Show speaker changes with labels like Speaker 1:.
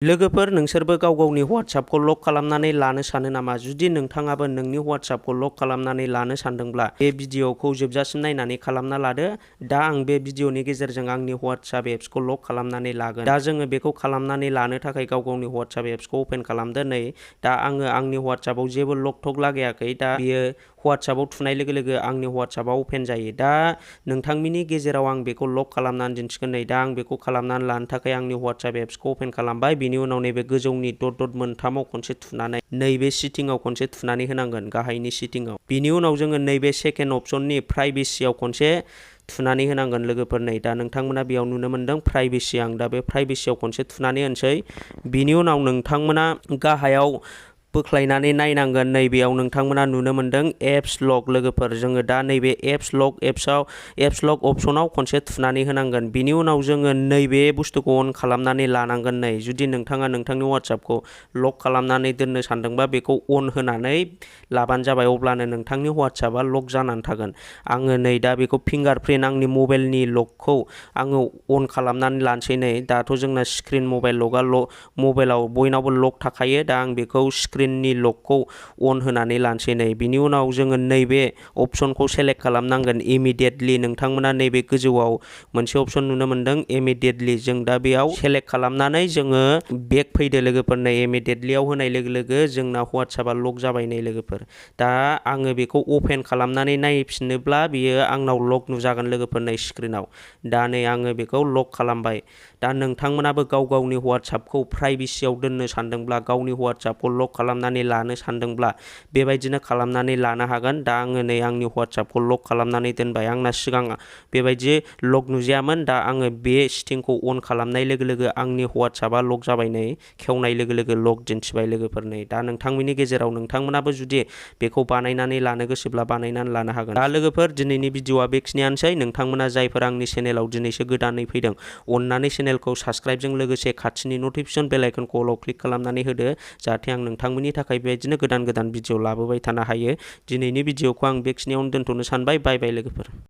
Speaker 1: लोगोफोर नोंसोरबो गाव गावनि WhatsAppखौ लक खालामनानै लानो सानो नामा? जुदि नोंथाङाबो नोंनि WhatsAppखौ लक खालामनानै लानो सानदोंब्ला बे भिडिअखौ जोबजासिम नायनानै खालामना लादो। दा आं बे भिडिअनि गेजेरजों आंनि WhatsApp एप्सखौ लक खालामनानै लागोन। दा जोङो बेखौ खालामनानै लानो थाखाय गाव गावनि WhatsApp एप्सखौ अपेन खालामदो। नै दा आङो आंनि WhatsAppआव जेबो लक थक लागायाखै। दा बियो WhatsAppआव थुनाय लोगो लोगो आंनि WhatsAppआ अपेन जायो। दा नोंथांमोननि गेजेराव आं बेखौ लक खालामनानै दिन्थिगोन। नै दा आं बेखौ खालामनानै लानो थाखाय आंनि WhatsApp एप्सखौ अपेन खालामबाय। बिनि उनाव नैबे गोजौनि दट मोनथामाव खनसे थुनानै नैबे सेटिंआव खनसे थुनानै होनांगोन, गाहायनि सेटिंआव। बिनि उनाव जोङो नैबे सेकेन्ड अपसननि प्राइभेसियाव खनसे थुनानै होनांगोन लोगोफोर। नै दा नोंथांमोना बेयाव नुनो मोन्दों प्राइभेसि। आं दा बे प्राइभेसियाव खनसे थुनानै होनोसै। बिनि उनाव नोंथांमोना गाहायाव बोख्लायनानै नायनांगोन। नैबेयाव नोंथांमोना नुनो मोन्दों एप्स लक लोगोफोर। जोङो दा नैबे एप्स लक अपसनाव खनसे थुनानै होनांगोन। बिनि उनाव जोङो नैबे बुस्थुखौ अन खालामनानै लानांगोन। नै जुदि नोंथाङा नोंथांनि WhatsAppखौ लक खालामनानै दोननो सानदोंबा बेखौ अन होनानै लाबानो जाबाय, अब्लानो नोंथांनि WhatsAppआ लक जानानै थागोन। आङो नै दा बेखौ फिंगारप्रिन्ट आंनि मबाइलनि लकखौ आङो अन खालामनानै लानोसै। नै दाथ' जोंना स्क्रिन मबाइलाव बयनावबो लक थाखायो। दा आं बेखौ स्क्रिननि लकखौ अन होनानै लानोसै। नै बिनि उनाव जोङो नैबे अपसनखौ सेलेक्ट खालामनांगोन इमिडियेटलि। नोंथांमोना नैबे गोजौआव मोनसे अपसन नुनो मोन्दों इमिडियेटलि। जों दा बेयाव सेलेक्ट खालामनानै जोङो बेक फैदो लोगोफोर। नै इमिडियेटलियाव होनाय लोगो लोगो जोंना WhatsAppआ लक जाबाय। नै लोगोफोर दा आङो बेखौ अपेन खालामनानै नायफिनोब्ला बियो आंनाव लक नुजागोन लोगोफोर नै स्क्रिनाव। दा नै आङो बेखौ लक खालामबाय। दा नोंथांमोनाबो गाव गावनि WhatsAppखौ प्राइभेसियाव दोननो सानदोंब्ला, गावनि WhatsAppखौ लक खालामनानै लानो सानदोंब्ला बेबायदिनो खालामनानै लानो हागोन। दा आङो नै आंनि WhatsAppखौ लक खालामनानै दोनबाय। आंना सिगां बेबायदि लक नुजायामोन। दा आङो बे सेटिंखौ अन खालामनाय लोगो लोगो आंनि WhatsAppआ लक जाबाय। नै खेवनाय लोगो लोगो लक दिन्थिबाय लोगोफोर। नै दा नोंथांमोननि गेजेराव नोंथांमोनाबो जुदि बेखौ बानायनानै लानो गोसोब्ला बानायनानै लानो हागोन। दा लोगोफोर दिनैनि भिडिअआ बेखिनियानोसै। नोंथांमोना जायफोर आंनि चेनेलाव दिनैसो गोदानै फैदों, अननानै चेनेलखौ साबस्क्राइबजों लोगोसे खाथिनि नटिफिकेसन बेल आइकनखौ अलाव क्लिक खालामनानै होदो, जाहाथे आं नोंथांमोननि थाखाय बेबायदिनो गोदान गोदान भिडिअ लाबोबाय थानो हायो। दिनैनि भिडिअखौ आं बेखिनियावनो दोनथ'नो सानबाय। बाय बाय लोगोफोर।